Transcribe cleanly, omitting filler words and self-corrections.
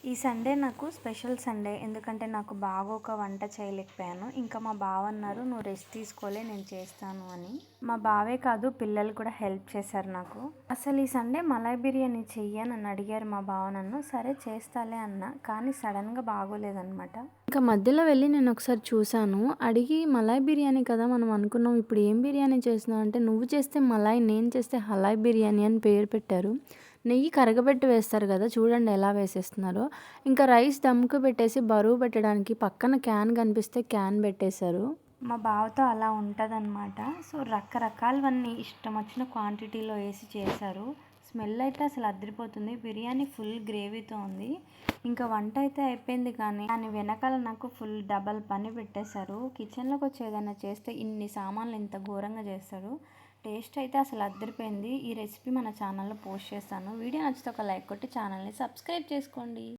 ఈ సండే నాకు special Sunday. ఎందుకంటే నాకు బాగోక వంట చేయలేకపోయాను. ఇంకా మా బావ అన్నారు, "నువ్వు రెస్ట్ తీసుకోలే, నేను చేస్తాను" అని. మా బావే కాదు, పిల్లలు కూడా హెల్ప్ చేశారు నాకు. అసలు ఈ సండే మలాయ్ బిర్యానీ చెయ్యనని అడిగారు మా బావ నన్ను. సరే చేస్తాలే అన్నా. కానీ సడన్గా బాగోలేదనమాట. ఇంకా మధ్యలో వెళ్ళి నేను ఒకసారి చూశాను. అడిగి, "మలాయ్ బిర్యానీ కదా మనం అనుకున్నాం. ఇప్పుడు ఏం బిర్యానీ చేస్తున్నావు" అంటే, "నువ్వు చేస్తే మలాయ్, నేను చేస్తే హలాయ్ బిర్యానీ" అని పేరు పెట్టారు. నెయ్యి కరగబెట్టి వేస్తారు కదా, చూడండి ఎలా వేసేస్తున్నారో. ఇంకా రైస్ దమ్‌కి పెట్టేసి బరువు పెట్టడానికి పక్కన క్యాన్ కనిపిస్తే క్యాన్ పెట్టేశారు. మా బావతో అలా ఉంటదనమాట. సో, రకరకాలవన్నీ ఇష్టం వచ్చిన క్వాంటిటీలో వేసి చేశారు. స్మెల్ అయితే అసలు అదిరిపోతుంది. బిర్యానీ ఫుల్ గ్రేవీతో ఉంది. ఇంకా వంట అయితే అయిపోయింది, కానీ దాని వెనకాల నాకు ఫుల్ డబల్ పని పెట్టేశారు. కిచెన్‌లోకి వచ్చి ఏదైనా చేస్తే ఇన్ని సామాన్లు ఇంత ఘోరంగా చేస్తాడు. టేస్ట్ అయితే అసలు అదిరిపోయింది. ఈ రెసిపీ మన ఛానల్లో పోస్ట్ చేస్తాను. వీడియో నచ్చితే ఒక లైక్ కొట్టి ఛానల్ని సబ్స్క్రైబ్ చేసుకోండి.